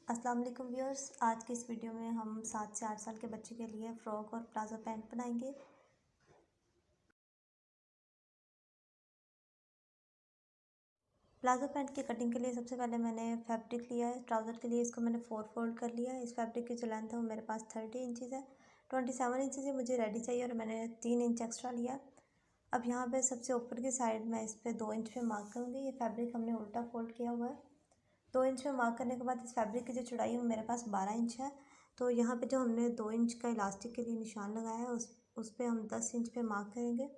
अस्सलाम वालेकुम व्यूअर्स। आज की इस वीडियो में हम 7 से 8 साल के बच्चे के लिए फ़्रॉक और प्लाज़ो पैंट बनाएंगे। प्लाज़ो पैंट की कटिंग के लिए सबसे पहले मैंने फैब्रिक लिया है। ट्राउज़र के लिए इसको मैंने 4 फोल्ड कर लिया है। इस फैब्रिक की जो लेंथ है वो मेरे पास 30 इंचज़ है। 27 इंचज़ मुझे रेडी चाहिए और मैंने 3 इंच एक्स्ट्रा लिया। अब यहाँ पे सबसे ऊपर की साइड में इस पर 2 इंच पे मार्क करूँगी। ये फैब्रिक हमने उल्टा फोल्ड किया हुआ है। 2 इंच पे मार्क करने के बाद इस फैब्रिक की जो चौड़ाई है वो मेरे पास 12 इंच है। तो यहाँ पे जो हमने 2 इंच का इलास्टिक के लिए निशान लगाया है उस पे हम 10 इंच पे मार्क करेंगे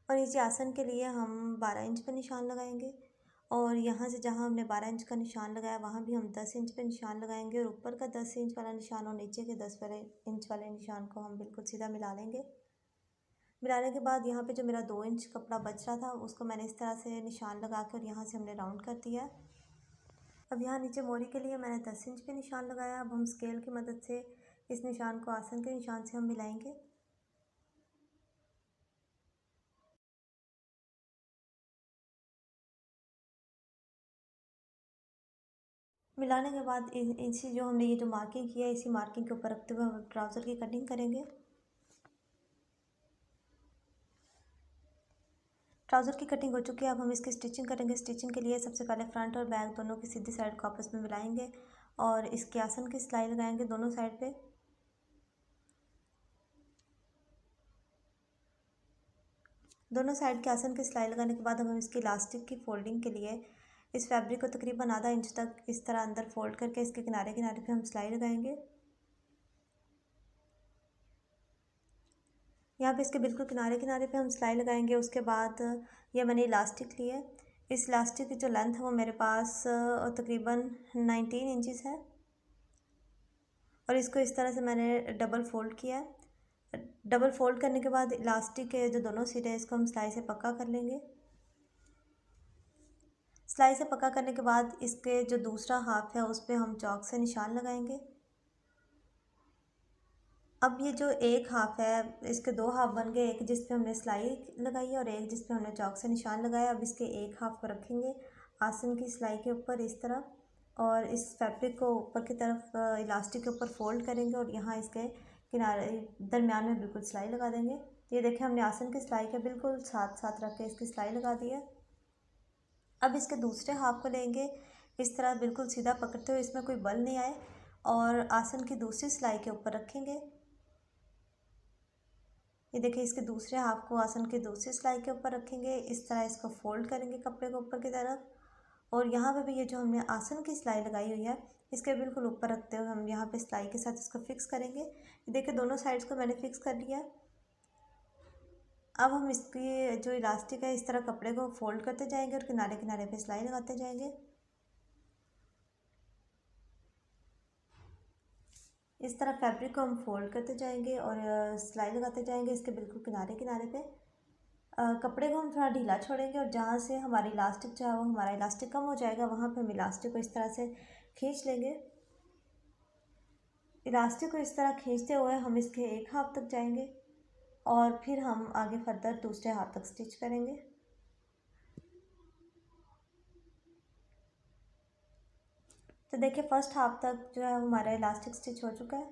और नीचे आसन के लिए हम 12 इंच पे निशान लगाएंगे। और यहाँ से जहाँ हमने 12 इंच का निशान लगाया वहाँ भी हम 10 इंच पे निशान लगाएंगे और ऊपर का 10 इंच वाला निशान और नीचे के 10 वाले इंच वाले निशान को हम बिल्कुल सीधा मिला लेंगे। मिलाने के बाद यहाँ पे जो मेरा 2 इंच कपड़ा बच रहा था उसको मैंने इस तरह से निशान लगा कर यहाँ से हमने राउंड कर दिया। अब यहाँ नीचे मोरी के लिए मैंने 10 इंच पे निशान लगाया। अब हम स्केल की मदद से इस निशान को आसन के निशान से हम मिलाएंगे। मिलाने के बाद इसी जो हमने ये जो मार्किंग किया है इसी मार्किंग के ऊपर रखते हुए हम ट्राउज़र की कटिंग करेंगे। ट्राउज़र की कटिंग हो चुकी है। अब हम इसकी स्टिचिंग करेंगे। स्टिचिंग के लिए सबसे पहले फ्रंट और बैक दोनों की सीधी साइड को आपस में मिलाएंगे और इसके आसन की सिलाई लगाएंगे दोनों साइड पे। दोनों साइड के आसन की सिलाई लगाने के बाद हम इसकी इलास्टिक की फोल्डिंग के लिए इस फैब्रिक को तकरीबन आधा इंच तक इस तरह अंदर फोल्ड करके इसके किनारे किनारे पे हम सिलाई लगाएंगे। यहाँ पे इसके बिल्कुल किनारे किनारे पे हम सिलाई लगाएंगे। उसके बाद ये मैंने इलास्टिक लिया है। इस इलास्टिक की जो लेंथ है वो मेरे पास तकरीबन 19 इंचज़ है और इसको इस तरह से मैंने डबल फोल्ड किया है। डबल फोल्ड करने के बाद इलास्टिक के जो दोनों सिरे हैं इसको हम सिलाई से पक्का कर लेंगे। सिलाई से पक्का करने के बाद इसके जो दूसरा हाफ है उस पर हम चॉक से निशान लगाएंगे। अब ये जो एक हाफ है इसके दो हाफ बन गए, एक जिस पे हमने सिलाई लगाई है और एक जिस पे हमने चॉक से निशान लगाया। अब इसके एक हाफ को रखेंगे आसन की सिलाई के ऊपर इस तरह और इस फैब्रिक को ऊपर की तरफ इलास्टिक के ऊपर फोल्ड करेंगे और यहाँ इसके किनारे दरमियान में बिल्कुल सिलाई लगा देंगे। ये देखें हमने आसन की सिलाई के बिल्कुल साथ साथ रख के इसकी सिलाई लगा दी है। अब इसके दूसरे हाफ को लेंगे इस तरह बिल्कुल सीधा पकड़ते हुए, इसमें कोई बल नहीं आए, और आसन की दूसरी सिलाई के ऊपर रखेंगे। ये देखिए इसके दूसरे हाफ को आसन की दूसरी सिलाई के ऊपर रखेंगे। इस तरह इसको फोल्ड करेंगे कपड़े को ऊपर की तरफ और यहाँ पे भी ये जो हमने आसन की सिलाई लगाई हुई है इसके बिल्कुल ऊपर रखते हुए हम यहाँ पे सिलाई के साथ इसको फिक्स करेंगे। ये देखिए दोनों साइड्स को मैंने फिक्स कर लिया। अब हम इसकी जो इलास्टिक है इस तरह कपड़े को फोल्ड करते जाएंगे और किनारे किनारे पे सिलाई लगाते जाएंगे। इस तरह फैब्रिक को हम फोल्ड करते जाएंगे और सिलाई लगाते जाएंगे इसके बिल्कुल किनारे किनारे पे। कपड़े को हम थोड़ा ढीला छोड़ेंगे और जहाँ से हमारी इलास्टिक जो है वो हमारा इलास्टिक कम हो जाएगा वहाँ पे हम इलास्टिक को इस तरह से खींच लेंगे। इलास्टिक को इस तरह खींचते हुए हम इसके एक हाफ तक जाएंगे और फिर हम आगे फर्दर दूसरे हाथ तक स्टिच करेंगे। तो देखिए फर्स्ट हाफ तक जो है हमारा इलास्टिक स्टिच हो चुका है।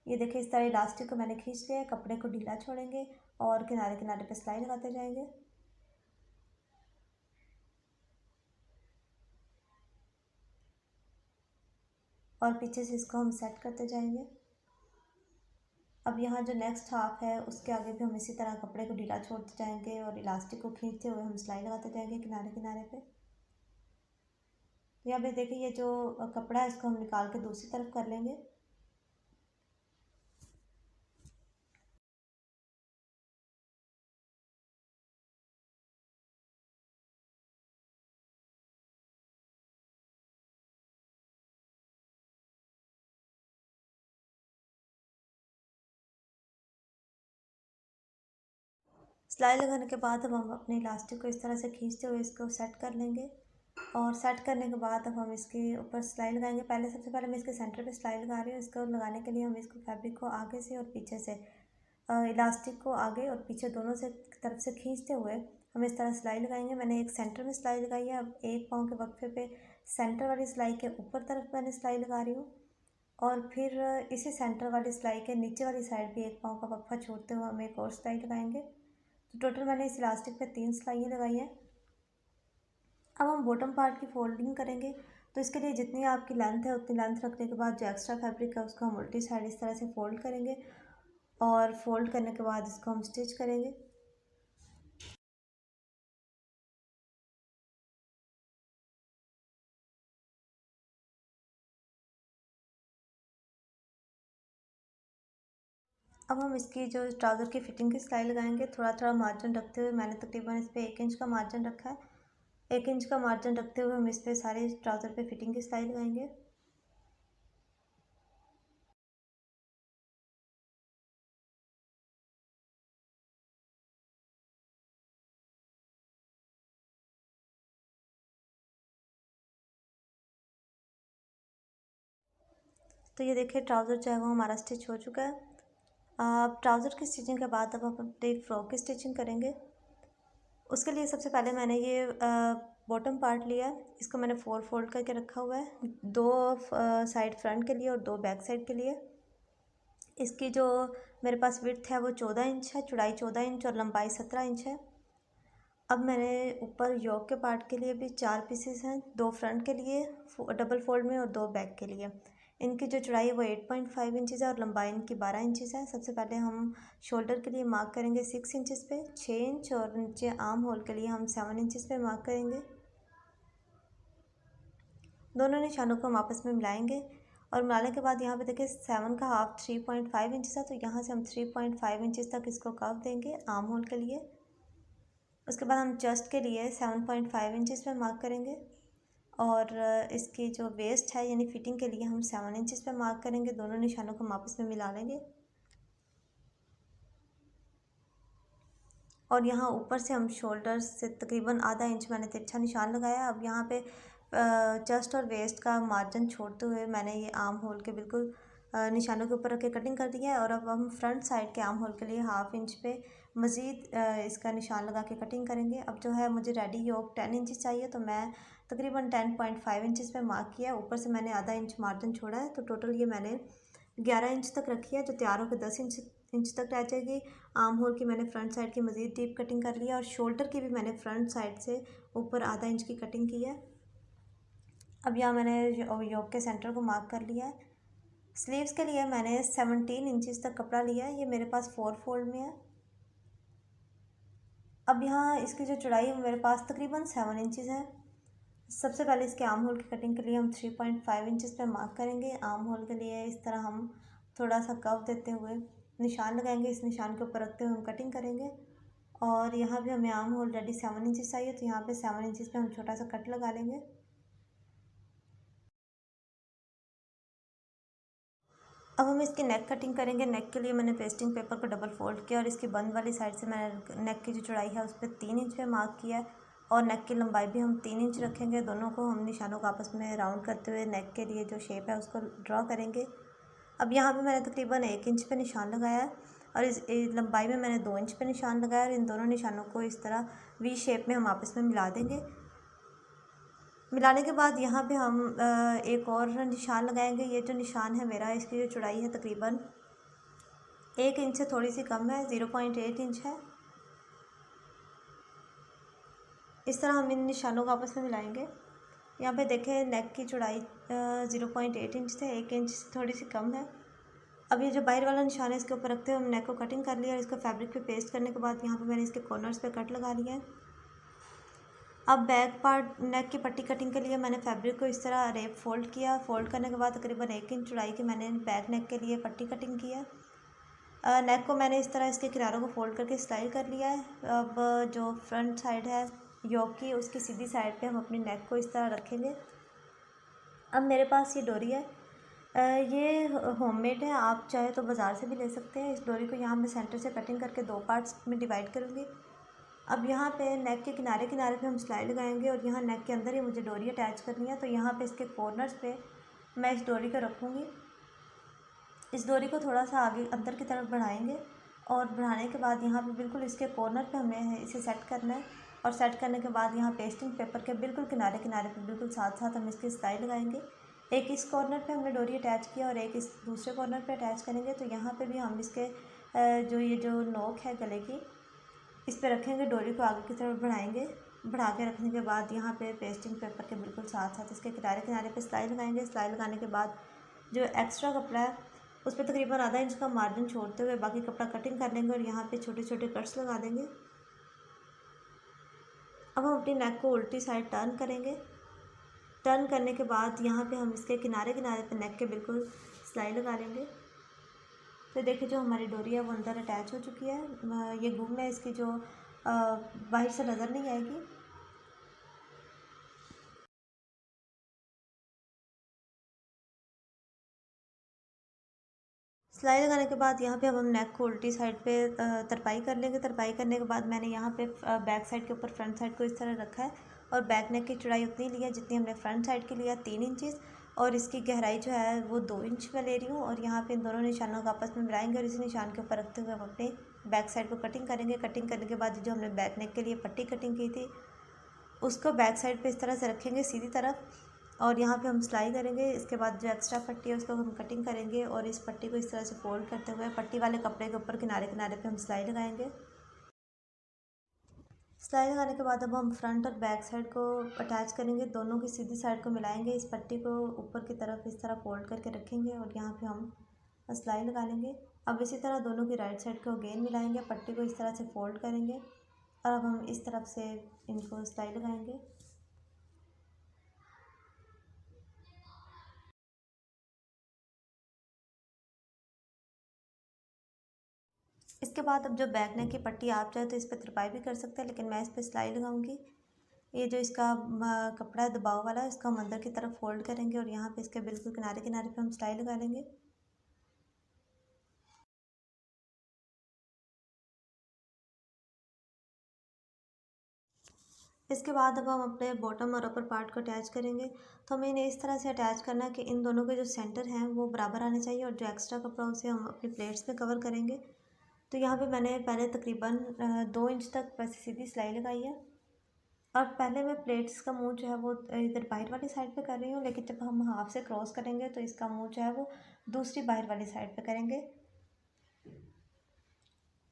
ये देखिए इस तरह इलास्टिक को मैंने खींच लिया है। कपड़े को ढीला छोड़ेंगे और किनारे किनारे पे सिलाई लगाते जाएंगे। और पीछे से इसको हम सेट करते जाएंगे। अब यहाँ जो नेक्स्ट हाफ है उसके आगे भी हम इसी तरह कपड़े को ढीला छोड़ते जाएंगे और इलास्टिक को खींचते हुए हम सिलाई लगाते जाएंगे किनारे किनारे पे। तो यहाँ पे देखिए ये जो कपड़ा है इसको हम निकाल के दूसरी तरफ कर लेंगे। सिलाई लगाने के बाद अब हम अपने इलास्टिक को इस तरह से खींचते हुए इसको सेट कर लेंगे और सेट करने के बाद अब हम इसके ऊपर सिलाई लगाएंगे। सबसे पहले मैं इसके सेंटर पे सिलाई लगा रही हूँ। इसको लगाने के लिए हम इसको फैब्रिक को आगे से और पीछे से इलास्टिक को आगे और पीछे दोनों से तरफ से खींचते हुए हम इस तरह सिलाई लगाएंगे। मैंने एक सेंटर में सिलाई लगाई है। अब एक पाँव के वक्फे पे सेंटर वाली सिलाई के ऊपर तरफ मैंने सिलाई लगा रही हूँ और फिर इसी सेंटर वाली सिलाई के नीचे वाली साइड भी एक पाँव का पप्पा छोड़ते हुए हम एक और सिलाई लगाएंगे। तो टोटल मैंने इस इलास्टिक पे 3 सिलाइयाँ लगाई हैं। अब हम बॉटम पार्ट की फोल्डिंग करेंगे। तो इसके लिए जितनी आपकी लेंथ है उतनी लेंथ रखने के बाद जो एक्स्ट्रा फैब्रिक है उसको हम उल्टी साइड इस तरह से फोल्ड करेंगे और फोल्ड करने के बाद इसको हम स्टिच करेंगे। अब हम इसकी जो ट्राउज़र की फ़िटिंग की सिलाई लगाएंगे, थोड़ा थोड़ा मार्जिन रखते हुए मैंने तकरीबन इस पर 1 इंच का मार्जिन रखा है। 1 इंच का मार्जिन रखते हुए हम इस पर सारे ट्राउज़र पे फ़िटिंग की सिलाई लगाएंगे। तो ये देखिए ट्राउज़र जो है वो हमारा स्टिच हो चुका है। अब ट्राउज़र की स्टिचिंग के बाद अब हम अपने फ्रॉक की स्टिचिंग करेंगे। उसके लिए सबसे पहले मैंने ये बॉटम पार्ट लिया है, इसको मैंने 4 फोल्ड करके रखा हुआ है, 2 साइड फ्रंट के लिए और 2 बैक साइड के लिए। इसकी जो मेरे पास विड्थ है वो 14 इंच है, चौड़ाई 14 इंच और लंबाई 17 इंच है। अब मैंने ऊपर योक के पार्ट के लिए भी 4 पीसेस हैं, 2 फ्रंट के लिए डबल फोल्ड में और 2 बैक के लिए। इनकी जो चौड़ाई है वो 8.5 इंचज़ है और लंबाई इनकी 12 इंचज़ है। सबसे पहले हम शोल्डर के लिए मार्क करेंगे 6 इंचज़ पे 6 इंच और नीचे आर्म होल के लिए हम 7 इंचज़ पे मार्क करेंगे। दोनों निशानों को हम आपस में मिलाएंगे और मिलाने के बाद यहाँ पे देखिए 7 का हाफ 3.5 इंचज़ है, तो यहाँ से हम 3.5 इंचज़ तक इसको कर्व देंगे आर्म होल के लिए। उसके बाद हम चेस्ट के लिए 7.5 इंचज़ पे मार्क करेंगे और इसकी जो वेस्ट है यानी फिटिंग के लिए हम 7 इंचज़ पे मार्क करेंगे। दोनों निशानों को हम आपस में मिला लेंगे और यहाँ ऊपर से हम शोल्डर से तकरीबन आधा इंच मैंने तिरछा निशान लगाया। अब यहाँ पे चेस्ट और वेस्ट का मार्जिन छोड़ते हुए मैंने ये आर्म होल के बिल्कुल निशानों के ऊपर रख के कटिंग कर दिया है और अब हम फ्रंट साइड के आर्म होल के लिए हाफ इंच पे मज़ीद इसका निशान लगा के कटिंग करेंगे। अब जो है मुझे रेडी योक 10 इंच चाहिए, तो मैं तकरीबन 10.5 इंचज़ पे मार्क किया, ऊपर से मैंने आधा इंच मार्जिन छोड़ा है। तो टोटल ये मैंने 11 इंच तक रखी है, जो तैयार होकर 10 इंच तक रह जाएगी। आर्म होल की मैंने फ्रंट साइड की मज़ीद डीप कटिंग कर लिया और शोल्डर की भी मैंने फ्रंट साइड से ऊपर आधा इंच की कटिंग की है। अब यहाँ मैंने योक के सेंटर को मार्क कर लिया है। स्लीव्स के लिए मैंने 17 इंचज़ तक कपड़ा लिया है, ये मेरे पास 4 फोल्ड में है। अब यहाँ इसकी जो चौड़ाई मेरे पास तकरीबन 7 इंचज़ है। सबसे पहले इसके आर्म होल की कटिंग के लिए हम 3.5 इंचज़ पे मार्क करेंगे। आर्म होल के लिए इस तरह हम थोड़ा सा कर्व देते हुए निशान लगाएंगे, इस निशान के ऊपर रखते हुए हम कटिंग करेंगे और यहाँ भी हमें आर्म होल रेडी 7 इंचज़ चाहिए, तो यहाँ पे 7 इंचज़ पे हम छोटा सा कट लगा लेंगे। अब हम इसकी नेक कटिंग करेंगे। नेक के लिए मैंने पेस्टिंग पेपर को डबल फोल्ड किया और इसकी बंद वाली साइड से मैंने नेक की जो चौड़ाई है उस पर 3 इंच पे मार्क किया है और नेक की लंबाई भी हम 3 इंच रखेंगे। दोनों को हम निशानों को आपस में राउंड करते हुए नेक के लिए जो शेप है उसको ड्रॉ करेंगे। अब यहाँ पे मैंने तकरीबन 1 इंच पे निशान लगाया है और इस लंबाई में मैंने 2 इंच पे निशान लगाया और इन दोनों निशानों को इस तरह वी शेप में हम आपस में मिला देंगे। मिलाने के बाद यहाँ पे हम एक और निशान लगाएंगे। ये जो निशान है मेरा, इसकी जो चौड़ाई है तकरीबन 1 इंच से थोड़ी सी कम है, 0.8 इंच है। इस तरह हम इन निशानों को आपस में मिलाएंगे। यहाँ पे देखें नेक की चौड़ाई 0.8 इंच से 1 इंच से थोड़ी सी कम है। अब ये जो बाहर वाला निशान है इसके ऊपर रखते हुए हम नेक को कटिंग कर लिया और इसको फैब्रिक पे पेस्ट करने के बाद यहाँ पे मैंने इसके कॉर्नर्स पे कट लगा लिया है। अब बैक पार्ट नेक की पट्टी कटिंग के लिए मैंने फैब्रिक को इस तरह रेप फोल्ड किया। फोल्ड करने के बाद तकरीबन 1 इंच चौड़ाई की मैंने बैक नेक के लिए पट्टी कटिंग किया। नेक को मैंने इस तरह इसके किनारों को फोल्ड करके स्टाइल कर लिया है। अब जो फ्रंट साइड है योक की, उसकी सीधी साइड पे हम अपनी नेक को इस तरह रखेंगे। अब मेरे पास ये डोरी है, ये होममेड है, आप चाहे तो बाज़ार से भी ले सकते हैं। इस डोरी को यहाँ मैं सेंटर से कटिंग करके 2 पार्ट्स में डिवाइड करूँगी। अब यहाँ पे नेक के किनारे किनारे पे हम सिलाई लगाएंगे और यहाँ नेक के अंदर ही मुझे डोरी अटैच करनी है, तो यहाँ पे इसके कॉर्नर्स पे मैं इस डोरी को रखूँगी। इस डोरी को थोड़ा सा आगे अंदर की तरफ बढ़ाएंगे और बढ़ाने के बाद यहाँ पे बिल्कुल इसके कॉर्नर पे हमें इसे सेट करना है। और सेट करने के बाद यहाँ पेस्टिंग पेपर के बिल्कुल किनारे किनारे पे बिल्कुल साथ साथ हम इसकी सिलाई लगाएंगे। एक इस कॉर्नर पे हमने डोरी अटैच किया और एक इस दूसरे कॉर्नर पे अटैच करेंगे। तो यहाँ पे भी हम इसके जो नोक है गले की, इस पे रखेंगे, डोरी को आगे की तरफ बढ़ाएंगे। बढ़ा के रखने के बाद यहाँ पे पेस्टिंग पेपर के बिल्कुल साथ साथ इसके किनारे किनारे पे सिलाई लगाएंगे। सिलाई लगाने के बाद जो एक्स्ट्रा कपड़ा है उस पर तकरीबन आधा इंच का मार्जिन छोड़ते हुए बाकी कपड़ा कटिंग कर लेंगे और यहाँ पे छोटे छोटे कट्स लगा देंगे। अब हम अपनी नेक को उल्टी साइड टर्न करेंगे। टर्न करने के बाद यहाँ पे हम इसके किनारे किनारे पे नेक के बिल्कुल सिलाई लगा लेंगे। तो देखिए जो हमारी डोरी है वो अंदर अटैच हो चुकी है। ये गुम है इसकी, जो बाहर से नज़र नहीं आएगी। सिलाई लगाने के बाद यहाँ पे अब हम नेक को उल्टी साइड पे तरपाई कर लेंगे। तरपाई करने के बाद मैंने यहाँ पे बैक साइड के ऊपर फ्रंट साइड को इस तरह रखा है और बैक नेक की चौड़ाई उतनी ली है जितनी हमने फ्रंट साइड की लिया, 3 इंचेस, और इसकी गहराई जो है वो 2 इंच मैं ले रही हूँ। और यहाँ पे इन दोनों निशानों को आपस में मिलाएंगे और इसी निशान के ऊपर रखते हुए हम अपने बैक साइड को कटिंग करेंगे। कटिंग करने के बाद जो हमने बैक नेक के लिए पट्टी कटिंग की थी उसको बैक साइड पे इस तरह से रखेंगे सीधी तरफ, और यहाँ पे हम सिलाई करेंगे। इसके बाद जो एक्स्ट्रा पट्टी है उसको हम कटिंग करेंगे और इस पट्टी को इस तरह से फोल्ड करते हुए पट्टी वाले कपड़े के ऊपर किनारे किनारे पे हम सिलाई लगाएंगे। सिलाई लगाने के बाद अब हम फ्रंट और बैक साइड को अटैच करेंगे, दोनों की सीधी साइड को मिलाएंगे, इस पट्टी को ऊपर की तरफ इस तरह फोल्ड करके रखेंगे और यहाँ पे हम सिलाई लगा लेंगे। अब इसी तरह दोनों की राइट साइड को अगेन मिलाएंगे, पट्टी को इस तरह से फोल्ड करेंगे और अब हम इस तरफ से इनको सिलाई लगाएंगे। इसके बाद अब जो बैक नेक की पट्टी आप चाहे तो इस पर तरपाई भी कर सकते हैं, लेकिन मैं इस पर सिलाई लगाऊंगी। ये जो इसका कपड़ा है दबाव वाला, इसको हम अंदर की तरफ फोल्ड करेंगे और यहाँ पे इसके बिल्कुल किनारे किनारे पे हम सिलाई लगा लेंगे। इसके बाद अब हम अपने बॉटम और अपर पार्ट को अटैच करेंगे। तो हमें इन्हें इस तरह से अटैच करना है कि इन दोनों के जो सेंटर हैं वो बराबर आने चाहिए और जो एक्स्ट्रा कपड़ा उसे हम अपनी प्लेट्स पे कवर करेंगे। तो यहाँ पे मैंने पहले तकरीबन 2 इंच तक वैसे सीधी सिलाई लगाई है और पहले मैं प्लेट्स का मुंह जो है वो इधर बाहर वाली साइड पे कर रही हूँ, लेकिन जब हम हाफ से क्रॉस करेंगे तो इसका मुंह जो है वो दूसरी बाहर वाली साइड पे करेंगे।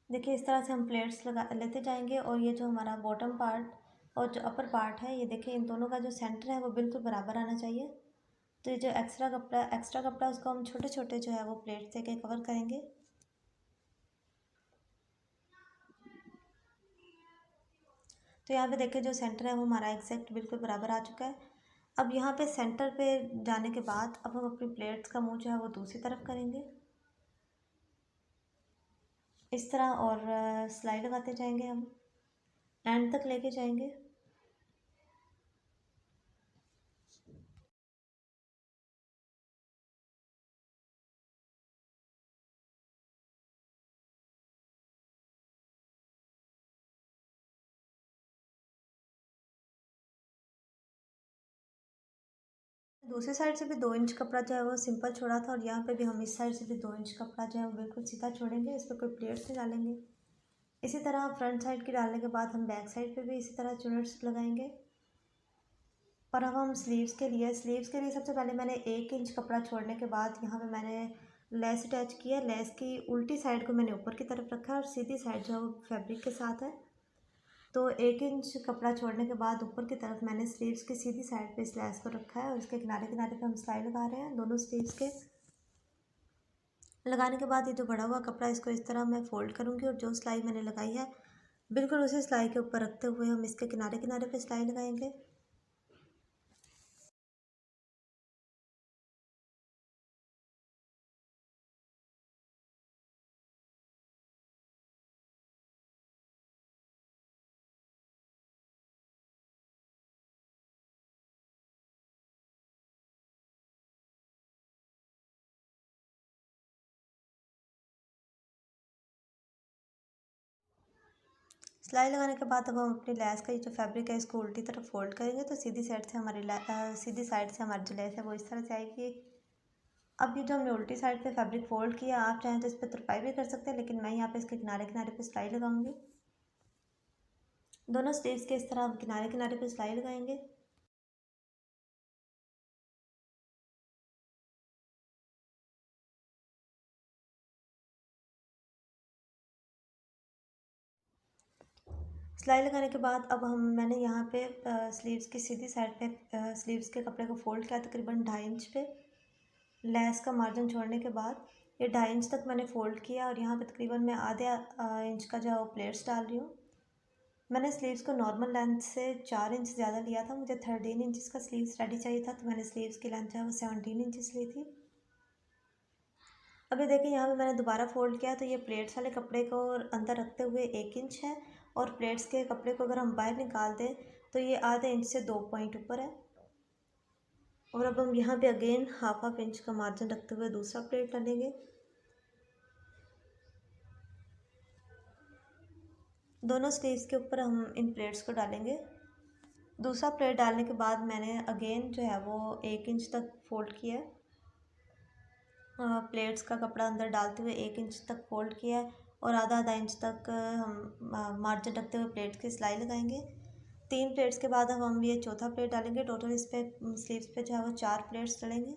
देखिए इस तरह से हम प्लेट्स लगा लेते जाएंगे और ये जो हमारा बॉटम पार्ट और जो अपर पार्ट है, ये देखिए इन दोनों का जो सेंटर है वो बिल्कुल बराबर आना चाहिए। तो ये जो एक्स्ट्रा कपड़ा उसको हम छोटे छोटे जो है वो प्लेट से के कवर करेंगे। तो यहाँ पे देखिए जो सेंटर है वो हमारा एग्जैक्ट बिल्कुल बराबर आ चुका है। अब यहाँ पे सेंटर पे जाने के बाद अब हम अपनी प्लेट्स का मुंह जो है वो दूसरी तरफ करेंगे इस तरह, और सिलाई लगाते जाएंगे, हम एंड तक लेके जाएंगे। दूसरी साइड से भी 2 इंच कपड़ा जो है वो सिंपल छोड़ा था और यहाँ पे भी हम इस साइड से भी 2 इंच कपड़ा जो है वो बिल्कुल सीधा छोड़ेंगे, इस पर कोई प्लेट्स नहीं डालेंगे। इसी तरह फ्रंट साइड की डालने के बाद हम बैक साइड पे भी इसी तरह चुनट्स लगाएंगे। और अब हम स्लीव्स के लिए सबसे पहले मैंने 1 इंच कपड़ा छोड़ने के बाद यहाँ पे मैंने लेस अटैच किया। लेस की उल्टी साइड को मैंने ऊपर की तरफ रखा है और सीधी साइड जो है वो फैब्रिक के साथ है। तो 1 इंच कपड़ा छोड़ने के बाद ऊपर की तरफ मैंने स्लीव्स की सीधी साइड पे इस लेस को रखा है और इसके किनारे किनारे पे हम सिलाई लगा रहे हैं दोनों स्लीव्स के। लगाने के बाद ये जो बड़ा हुआ कपड़ा इसको इस तरह मैं फ़ोल्ड करूँगी और जो सिलाई मैंने लगाई है बिल्कुल उसी सिलाई के ऊपर रखते हुए हम इसके किनारे किनारे पे सिलाई लगाएंगे। सिलाई लगाने के बाद अब हम अपनी लेस का ये जो फैब्रिक है इसको उल्टी तरफ फोल्ड करेंगे तो सीधी साइड से हमारी जो लेस है वो इस तरह से आएगी। अब ये जो हमने उल्टी साइड पे फैब्रिक फोल्ड किया, आप चाहें तो इस पर तुरपाई भी कर सकते हैं, लेकिन मैं यहाँ पे इसके किनारे किनारे पे सिलाई लगाऊंगी। दोनों स्लीव्स के इस तरह हम किनारे किनारे पे सिलाई लगाएंगे। सिलाई लगाने के बाद अब मैंने यहाँ पे स्लीव्स की सीधी साइड पे स्लीव्स के कपड़े को फोल्ड किया तकरीबन 2.5 इंच पे। लेस का मार्जिन छोड़ने के बाद ये 2.5 इंच तक मैंने फ़ोल्ड किया और यहाँ पे तकरीबन मैं आधे इंच का जो प्लेट्स डाल रही हूँ। मैंने स्लीव्स को नॉर्मल लेंथ से 4 इंच ज़्यादा लिया था। मुझे 13 इंच का स्लीव्स रेडी चाहिए था, तो मैंने स्लीव्स की लेंथ जो है वो 17 इंच ली थी। अभी देखिए यहाँ पे मैंने दोबारा फ़ोल्ड किया, तो ये प्लेट्स वाले कपड़े को अंदर रखते हुए 1 इंच है और प्लेट्स के कपड़े को अगर हम बाहर निकाल दें तो ये आधे इंच से 2 पॉइंट ऊपर है। और अब हम यहाँ पे अगेन हाफ इंच का मार्जिन रखते हुए दूसरा प्लेट डालेंगे। दोनों स्लीव्स के ऊपर हम इन प्लेट्स को डालेंगे। दूसरा प्लेट डालने के बाद मैंने अगेन जो है वो 1 इंच तक फोल्ड किया है। प्लेट्स का कपड़ा अंदर डालते हुए 1 इंच तक फोल्ड किया है और आधा आधा इंच तक हम मार्जिन रखते हुए प्लेट्स की सिलाई लगाएंगे। 3 प्लेट्स के बाद अब हम ये चौथा प्लेट डालेंगे। टोटल इस पे स्लीव्स पे जो है वो 4 प्लेट्स डालेंगे।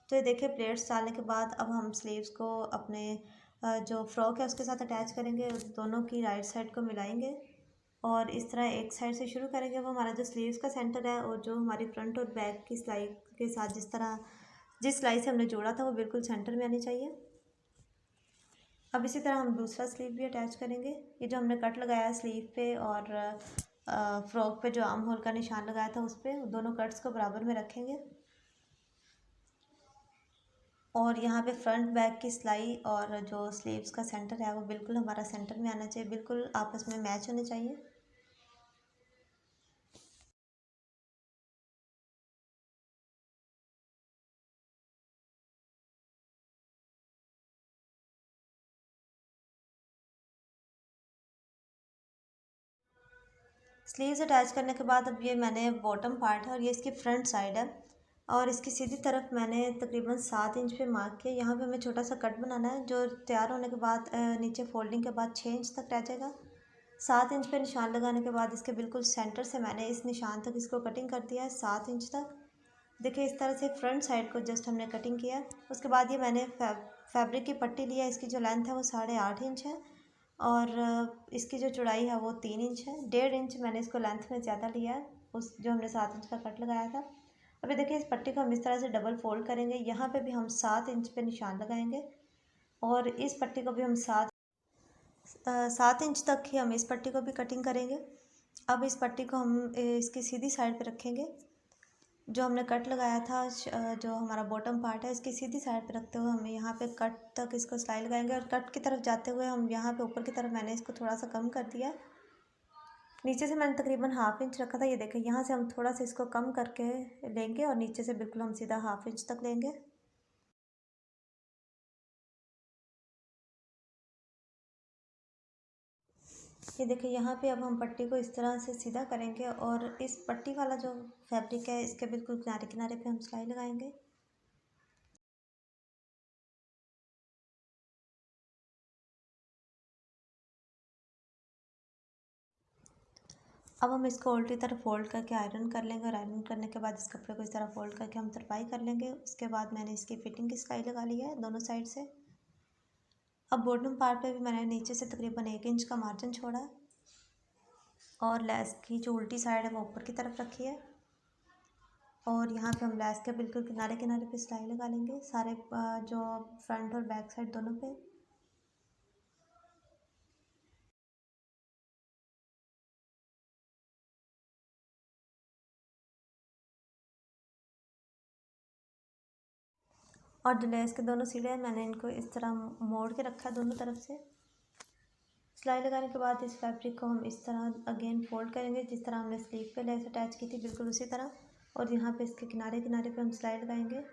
तो ये देखिए प्लेट्स डालने के बाद अब हम स्लीव्स को अपने जो फ्रॉक है उसके साथ अटैच करेंगे। उस दोनों की राइट साइड को मिलाएंगे और इस तरह एक साइड से शुरू करेंगे। वो हमारा जो स्लीव्स का सेंटर है और जो हमारी फ्रंट और बैक की सिलाई के साथ जिस सिलाई से हमने जोड़ा था वो बिल्कुल सेंटर में आनी चाहिए। अब इसी तरह हम दूसरा स्लीव भी अटैच करेंगे। ये जो हमने कट लगाया है स्लीव पे और फ्रॉक पे जो आर्म होल का निशान लगाया था उस पर, दोनों कट्स को बराबर में रखेंगे और यहाँ पे फ्रंट बैक की सिलाई और जो स्लीव्स का सेंटर है वो बिल्कुल हमारा सेंटर में आना चाहिए, बिल्कुल आपस में मैच होने चाहिए। स्लीव्स अटैच करने के बाद अब ये मैंने बॉटम पार्ट है और ये इसकी फ्रंट साइड है और इसकी सीधी तरफ मैंने तकरीबन 7 इंच पे मार्क किया। यहाँ पे हमें छोटा सा कट बनाना है जो तैयार होने के बाद नीचे फोल्डिंग के बाद 6 इंच तक रह जाएगा। 7 इंच पे निशान लगाने के बाद इसके बिल्कुल सेंटर से मैंने इस निशान तक इसको कटिंग कर दिया है 7 इंच तक। देखिए इस तरह से फ्रंट साइड को जस्ट हमने कटिंग किया। उसके बाद ये मैंने फैब्रिक की पट्टी लिया। इसकी जो लेंथ है वो 8.5 इंच है और इसकी जो चौड़ाई है वो 3 इंच है। 1.5 इंच मैंने इसको लेंथ में ज़्यादा लिया है उस जो हमने 7 इंच का कट लगाया था। अभी देखिए इस पट्टी को हम इस तरह से डबल फोल्ड करेंगे। यहाँ पे भी हम 7 इंच पे निशान लगाएंगे और इस पट्टी को भी हम 7 इंच तक ही हम इस पट्टी को भी कटिंग करेंगे। अब इस पट्टी को हम इसकी सीधी साइड पे रखेंगे। जो हमने कट लगाया था जो हमारा बॉटम पार्ट है इसकी सीधी साइड पे रखते हुए हमें यहाँ पे कट तक इसको सिलाई लगाएंगे और कट की तरफ जाते हुए हम यहाँ पे ऊपर की तरफ मैंने इसको थोड़ा सा कम कर दिया। नीचे से मैंने तकरीबन 1/2 इंच रखा था। ये देखें यहाँ से हम थोड़ा सा इसको कम करके लेंगे और नीचे से बिल्कुल हम सीधा 1/2 इंच तक लेंगे। ये देखिए यहाँ पे अब हम पट्टी को इस तरह से सीधा करेंगे और इस पट्टी वाला जो फैब्रिक है इसके बिल्कुल किनारे किनारे पे हम सिलाई लगाएंगे। अब हम इसको उल्टी तरफ फोल्ड करके आयरन कर लेंगे और आयरन करने के बाद इस कपड़े को इस तरह फोल्ड करके हम तरपाई कर लेंगे। उसके बाद मैंने इसकी फिटिंग की सिलाई लगा ली है दोनों साइड से। अब बॉटम पार्ट पे भी मैंने नीचे से तकरीबन 1 इंच का मार्जिन छोड़ा है और लेस की जो उल्टी साइड है वो ऊपर की तरफ रखी है और यहाँ पे हम लेस के बिल्कुल किनारे किनारे पे सिलाई लगा लेंगे सारे जो फ्रंट और बैक साइड दोनों पे। और जो लेस के दोनों सिले हैं मैंने इनको इस तरह मोड़ के रखा है दोनों तरफ से। सिलाई लगाने के बाद इस फैब्रिक को हम इस तरह अगेन फोल्ड करेंगे जिस तरह हमने स्लीव पे लेस अटैच की थी बिल्कुल उसी तरह और यहाँ पे इसके किनारे किनारे पे हम सिलाई लगाएंगे।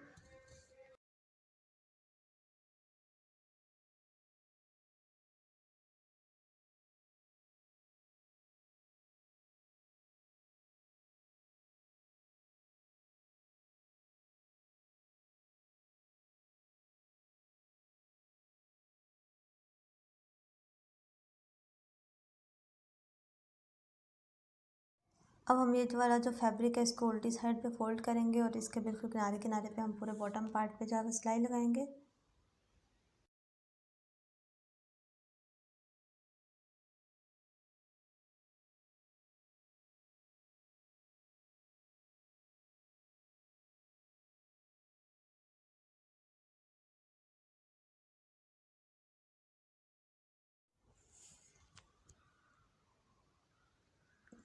अब हम ये जो वाला जो फैब्रिक है इसको उल्टी साइड पे फोल्ड करेंगे और इसके बिल्कुल किनारे किनारे पे हम पूरे बॉटम पार्ट पे जाकर सिलाई लगाएंगे।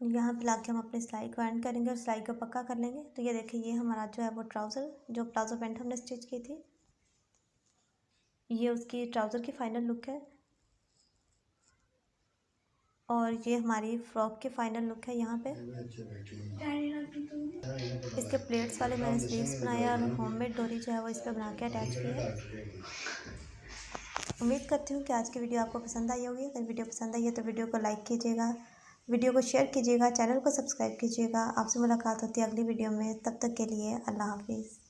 यहाँ पे लाके हम अपनी सिलाई को एंड करेंगे और सिलाई को पक्का कर लेंगे। तो ये देखिए, ये हमारा जो है वो ट्राउज़र, जो प्लाजो पैंट हमने स्टिच की थी, ये उसकी ट्राउज़र की फ़ाइनल लुक है। और ये हमारी फ़्रॉक की फ़ाइनल लुक है। यहाँ पे इसके प्लेट्स वाले मैंने स्लीव्स बनाए और होममेड डोरी जो है वो इस पर बना के अटैच की है। उम्मीद करती हूँ कि आज की वीडियो आपको पसंद आई होगी। अगर वीडियो पसंद आई है तो वीडियो को लाइक कीजिएगा, वीडियो को शेयर कीजिएगा, चैनल को सब्सक्राइब कीजिएगा। आपसे मुलाकात होती है अगली वीडियो में। तब तक के लिए अल्लाह हाफिज़।